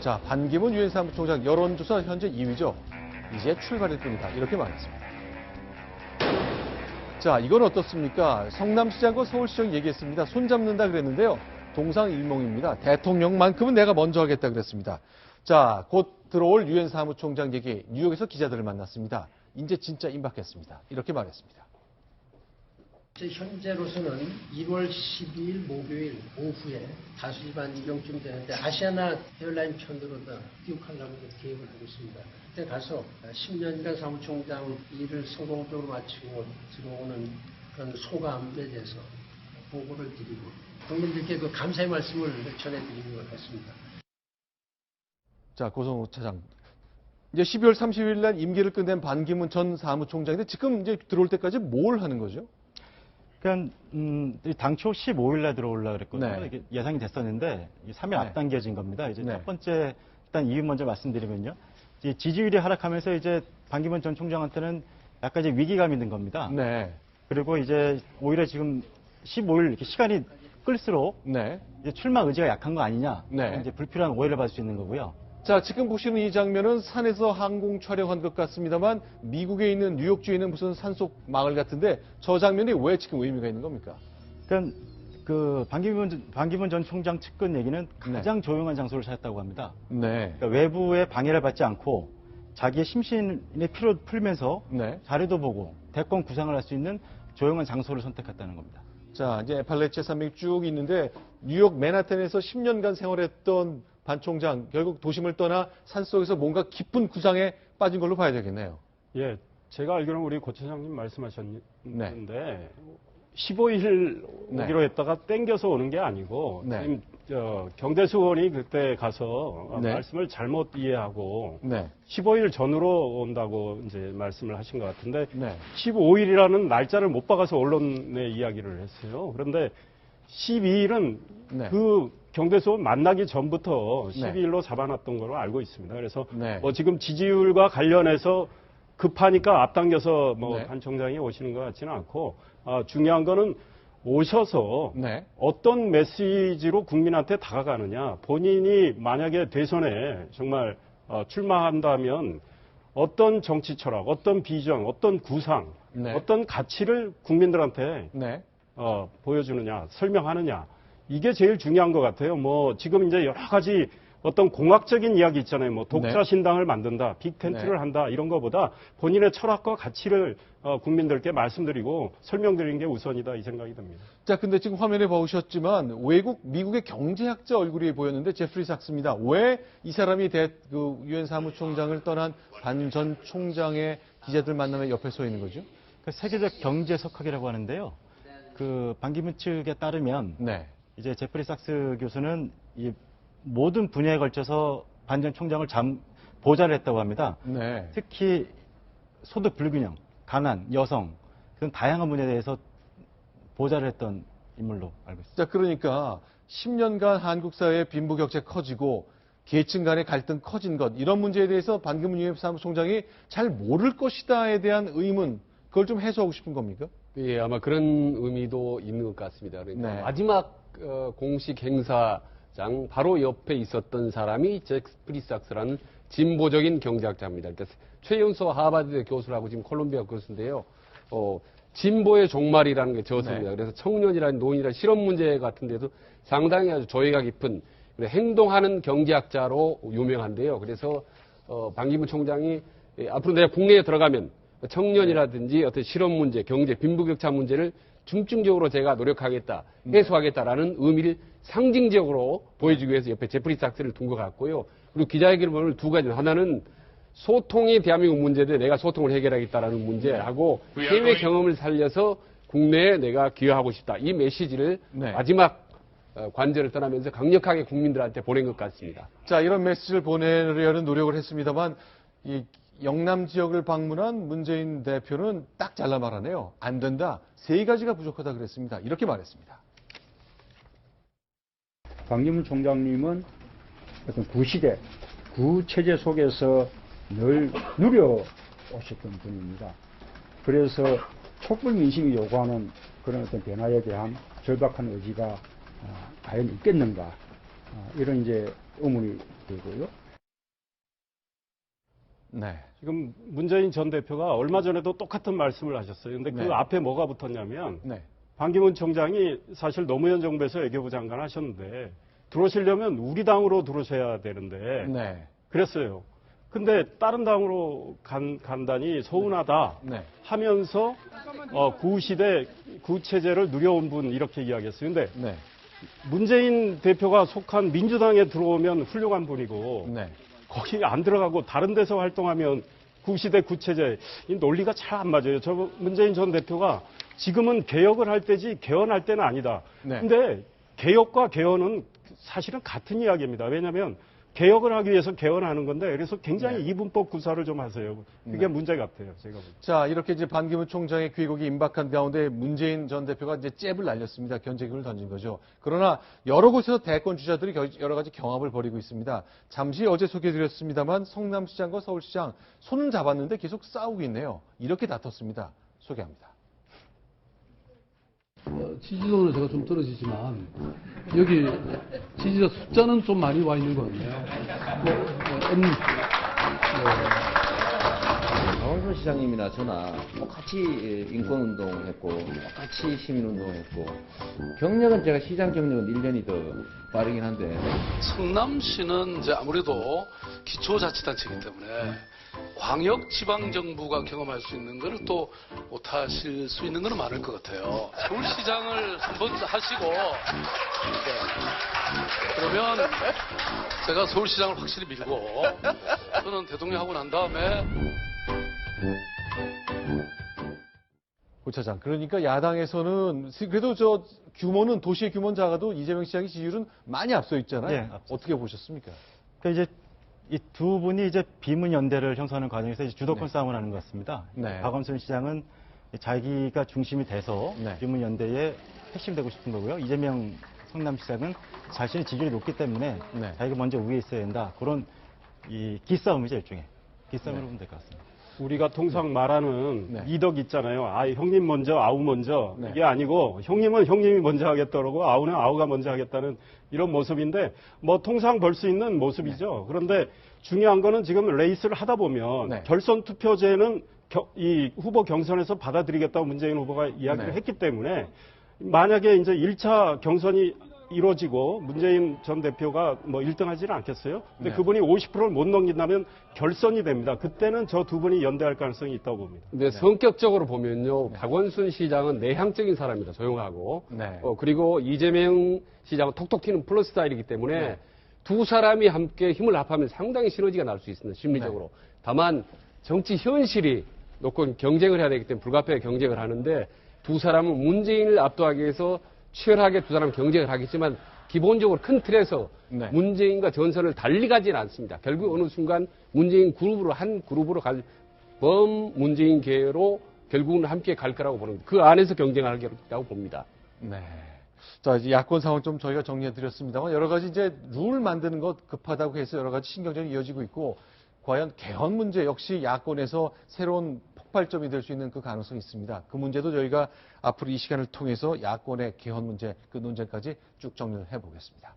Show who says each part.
Speaker 1: 자, 반기문 유엔 사무총장 여론조사 현재 2위죠. 이제 출발일 뿐이다. 이렇게 말했습니다. 자, 이건 어떻습니까? 성남시장과 서울시장 얘기했습니다. 손잡는다 그랬는데요. 동상일몽입니다. 대통령만큼은 내가 먼저 하겠다 그랬습니다. 자, 곧 들어올 유엔 사무총장 얘기, 뉴욕에서 기자들을 만났습니다. 이제 진짜 임박했습니다. 이렇게 말했습니다.
Speaker 2: 현재로서는 1월 12일 목요일 오후에 다수 일반 일정쯤 되는데 아시아나 에어라인 편으로 귀국하려고 계획을 하고 있습니다. 그때 가서 10년간 사무총장 일을 성공적으로 마치고 들어오는 그런 소감에 대해서 보고를 드리고 국민들께 그 감사의 말씀을 전해드리는 것 같습니다.
Speaker 1: 자, 고성우 차장. 이제 12월 30일 날 임기를 끝낸 반기문 전 사무총장인데 지금 이제 들어올 때까지 뭘 하는 거죠?
Speaker 3: 그러니까 당초 15일 날 들어오려고 그랬거든요.
Speaker 1: 네.
Speaker 3: 이게 예상이 됐었는데 3일 앞당겨진 겁니다. 이제
Speaker 1: 네.
Speaker 3: 첫 번째 일단 이유 먼저 말씀드리면요. 이제 지지율이 하락하면서 이제 반기문 전 총장한테는 약간 이제 위기감이 있는 겁니다.
Speaker 1: 네.
Speaker 3: 그리고 이제 오히려 지금 15일 이렇게 시간이 끌수록
Speaker 1: 네.
Speaker 3: 이제 출마 의지가 약한 거 아니냐.
Speaker 1: 네.
Speaker 3: 이제 불필요한 오해를 받을 수 있는 거고요.
Speaker 1: 자, 지금 보시는 이 장면은 산에서 항공 촬영한 것 같습니다만 미국에 있는 뉴욕주에 있는 무슨 산속 마을 같은데 저 장면이 왜 지금 의미가 있는 겁니까?
Speaker 3: 그러니까 그 반기문 전 총장 측근 얘기는 가장 조용한 장소를 찾았다고 합니다.
Speaker 1: 네.
Speaker 3: 그러니까 외부의 방해를 받지 않고 자기의 심신의 피로 풀면서
Speaker 1: 네.
Speaker 3: 자료도 보고 대권 구상을 할 수 있는 조용한 장소를 선택했다는 겁니다.
Speaker 1: 자, 이제 에팔레체 산맥이 쭉 있는데 뉴욕 맨하탄에서 10년간 생활했던 반 총장 결국 도심을 떠나 산속에서 뭔가 깊은 구상에 빠진 걸로 봐야 되겠네요.
Speaker 4: 예, 제가 알기로는 우리 고 차장님 말씀하셨는데
Speaker 1: 네.
Speaker 4: 15일
Speaker 1: 네.
Speaker 4: 오기로 했다가 땡겨서 오는 게 아니고
Speaker 1: 네.
Speaker 4: 지금 경대수원이 그때 가서
Speaker 1: 네.
Speaker 4: 말씀을 잘못 이해하고
Speaker 1: 네.
Speaker 4: 15일 전으로 온다고 이제 말씀을 하신 것 같은데
Speaker 1: 네.
Speaker 4: 15일이라는 날짜를 못 박아서 언론에 이야기를 했어요. 그런데 12일은
Speaker 1: 네.
Speaker 4: 그 경대수원 만나기 전부터
Speaker 1: 네.
Speaker 4: 12일로 잡아놨던 걸로 알고 있습니다. 그래서
Speaker 1: 네.
Speaker 4: 뭐 지금 지지율과 관련해서 급하니까 앞당겨서 뭐
Speaker 1: 네.
Speaker 4: 반 총장이 오시는 것 같지는 않고 중요한 거는 오셔서
Speaker 1: 네.
Speaker 4: 어떤 메시지로 국민한테 다가가느냐. 본인이 만약에 대선에 정말 출마한다면 어떤 정치 철학, 어떤 비전, 어떤 구상,
Speaker 1: 네.
Speaker 4: 어떤 가치를 국민들한테
Speaker 1: 네.
Speaker 4: 보여주느냐, 설명하느냐. 이게 제일 중요한 것 같아요. 뭐 지금 이제 여러 가지 어떤 공학적인 이야기 있잖아요. 뭐 독자 신당을 만든다, 빅텐트를 한다 이런 거보다 본인의 철학과 가치를 국민들께 말씀드리고 설명드리는 게 우선이다 이 생각이 듭니다.
Speaker 1: 자, 근데 지금 화면에 보셨지만 미국의 경제학자 얼굴이 보였는데 제프리 삭스입니다. 왜 이 사람이 유엔 사무총장을 떠난 반 전 총장의 기자들 만남에 옆에 서 있는 거죠?
Speaker 3: 그 세계적 경제 석학이라고 하는데요. 그 반기문 측에 따르면
Speaker 1: 네.
Speaker 3: 이제 제프리 삭스 교수는 이 모든 분야에 걸쳐서 반 전 총장을 보좌를 했다고 합니다.
Speaker 1: 네.
Speaker 3: 특히 소득 불균형, 가난, 여성 그런 다양한 분야에 대해서 보좌를 했던 인물로 알고 있습니다.
Speaker 1: 자, 그러니까 10년간 한국 사회의 빈부격차 커지고 계층 간의 갈등 커진 것 이런 문제에 대해서 반기문 유엔 사무총장이 잘 모를 것이다에 대한 의문 그걸 좀 해소하고 싶은 겁니까?
Speaker 5: 예, 아마 그런 의미도 있는 것 같습니다. 그러니까
Speaker 1: 네.
Speaker 5: 마지막 공식 행사장 바로 옆에 있었던 사람이 제프리 삭스라는 진보적인 경제학자입니다. 그러니까 최연소 하버드 교수라고 지금 콜롬비아 교수인데요. 진보의 종말이라는 게 저서입니다.
Speaker 1: 네.
Speaker 5: 그래서 청년이라는 노인이라는 실업 문제 같은 데도 상당히 아주 조예가 깊은 행동하는 경제학자로 유명한데요. 그래서 반기문 총장이 앞으로 내가 국내에 들어가면 청년이라든지 어떤 실업 문제, 경제, 빈부격차 문제를 중증적으로 제가 노력하겠다, 해소하겠다라는 의미를 상징적으로 보여주기 위해서 옆에 제프리 삭스를 둔 것 같고요. 그리고 기자회견을 보면 두 가지. 하나는 소통이 대한민국 문제인데 내가 소통을 해결하겠다라는 문제하고 해외 경험을 살려서 국내에 내가 기여하고 싶다. 이 메시지를 마지막 관저를 떠나면서 강력하게 국민들한테 보낸 것 같습니다.
Speaker 1: 자, 이런 메시지를 보내려는 노력을 했습니다만 이 영남 지역을 방문한 문재인 대표는 딱 잘라 말하네요. 안 된다. 세 가지가 부족하다 그랬습니다. 이렇게 말했습니다.
Speaker 6: 반기문 총장님은 어떤 구시대, 구체제 속에서 늘 누려오셨던 분입니다. 그래서 촛불 민심이 요구하는 그런 어떤 변화에 대한 절박한 의지가 과연 있겠는가 이런 이제 의문이 들고요.
Speaker 1: 네.
Speaker 4: 지금 문재인 전 대표가 얼마 전에도 똑같은 말씀을 하셨어요. 근데 그
Speaker 1: 네.
Speaker 4: 앞에 뭐가 붙었냐면
Speaker 1: 네.
Speaker 4: 반기문 총장이 사실 노무현 정부에서 외교부 장관 하셨는데 들어오시려면 우리 당으로 들어오셔야 되는데
Speaker 1: 네.
Speaker 4: 그랬어요. 근데 다른 당으로 간다니 서운하다
Speaker 1: 네.
Speaker 4: 하면서 구시대 구체제를 누려온 분 이렇게 이야기했어요. 근데
Speaker 1: 네.
Speaker 4: 문재인 대표가 속한 민주당에 들어오면 훌륭한 분이고
Speaker 1: 네.
Speaker 4: 거기 안 들어가고 다른 데서 활동하면 구시대 구체제 이 논리가 잘 안 맞아요. 저 문재인 전 대표가 지금은 개혁을 할 때지 개헌할 때는 아니다.
Speaker 1: 네.
Speaker 4: 근데 개혁과 개헌은 사실은 같은 이야기입니다. 왜냐하면 개혁을 하기 위해서 개헌하는 건데 그래서 굉장히
Speaker 1: 네.
Speaker 4: 이분법 구사를 좀 하세요. 그게
Speaker 1: 네.
Speaker 4: 문제 같아요. 제가 볼 때.
Speaker 1: 자, 이렇게 이제 반기문 총장의 귀국이 임박한 가운데 문재인 전 대표가 이제 잽을 날렸습니다. 견제기를 던진 거죠. 그러나 여러 곳에서 대권 주자들이 여러 가지 경합을 벌이고 있습니다. 잠시 어제 소개해드렸습니다만 성남시장과 서울시장 손은 잡았는데 계속 싸우고 있네요. 이렇게 다퉜습니다. 소개합니다.
Speaker 7: 지지도는 제가 좀 떨어지지만 여기 지지자 숫자는 좀 많이 와 있는 것 같네요.
Speaker 8: 강원순 시장님이나 저나 똑같이 인권운동했고 똑같이 시민운동했고 경력은 제가 시장 경력은 1년이 더 빠르긴 한데
Speaker 9: 성남시는 이제 아무래도 기초자치단체이기 때문에 광역지방정부가 경험할 수 있는 것을 또 못하실 수 있는 것은 많을 것 같아요. 서울시장을 한번 하시고 그러면 제가 서울시장을 확실히 밀고 저는 대통령 하고 난 다음에
Speaker 1: 고 차장, 그러니까 야당에서는 그래도 저 규모는 도시의 규모는 작아도 이재명 시장의 지지율은 많이 앞서 있잖아요.
Speaker 3: 네, 앞서
Speaker 1: 어떻게 보셨습니까?
Speaker 3: 그러니까 이제 이 두 분이 이제 비문 연대를 형성하는 과정에서 이제 주도권
Speaker 1: 네.
Speaker 3: 싸움을 하는 것 같습니다.
Speaker 1: 네.
Speaker 3: 박원순 시장은 자기가 중심이 돼서
Speaker 1: 네.
Speaker 3: 비문 연대에 핵심되고 싶은 거고요. 이재명 성남시장은 자신의 지지율이 높기 때문에
Speaker 1: 네.
Speaker 3: 자기가 먼저 위에 있어야 된다. 그런 이 기싸움이죠, 일종의. 기싸움으로
Speaker 1: 네.
Speaker 3: 보면 될 것 같습니다.
Speaker 4: 우리가 통상 말하는
Speaker 1: 네.
Speaker 4: 이덕 있잖아요. 아, 형님 먼저, 아우 먼저.
Speaker 1: 네.
Speaker 4: 이게 아니고 형님은 형님이 먼저 하겠다 그러고 아우는 아우가 먼저 하겠다는 이런 모습인데 뭐 통상 볼 수 있는 모습이죠. 그런데 중요한 거는 지금 레이스를 하다 보면
Speaker 1: 네.
Speaker 4: 결선 투표제는 이 후보 경선에서 받아들이겠다고 문재인 후보가 이야기를
Speaker 1: 네.
Speaker 4: 했기 때문에 만약에 이제 1차 경선이 이루어지고 문재인 전 대표가 뭐 1등 하지는 않겠어요? 근데
Speaker 1: 네.
Speaker 4: 그분이 50%를 못 넘긴다면 결선이 됩니다. 그때는 저 두 분이 연대할 가능성이 있다고 봅니다.
Speaker 5: 근데 성격적으로 보면요, 박원순 시장은 내향적인 사람입니다. 조용하고.
Speaker 1: 네.
Speaker 5: 그리고 이재명 시장은 톡톡 튀는 플러스 스타일이기 때문에
Speaker 1: 네.
Speaker 5: 두 사람이 함께 힘을 합하면 상당히 시너지가 날 수 있습니다. 심리적으로. 다만 정치 현실이 놓고 경쟁을 해야 되기 때문에 불가피하게 경쟁을 하는데 두 사람은 문재인을 압도하기 위해서 치열하게 두 사람 경쟁을 하겠지만 기본적으로 큰 틀에서
Speaker 1: 네.
Speaker 5: 문재인과 전선을 달리 가지는 않습니다. 결국 어느 순간 문재인 그룹으로 한 그룹으로 갈 범문재인 계로 결국은 함께 갈 거라고 보는 그 안에서 경쟁하겠다고 봅니다.
Speaker 1: 네. 자, 이제 야권 상황 좀 저희가 정리해 드렸습니다만 여러 가지 이제 룰 만드는 것 급하다고 해서 여러 가지 신경전이 이어지고 있고 과연 개헌 문제 역시 야권에서 새로운 폭발점이 될 수 있는 그 가능성이 있습니다. 그 문제도 저희가 앞으로 이 시간을 통해서 야권의 개헌 문제 그 논쟁까지 쭉 정리를 해 보겠습니다.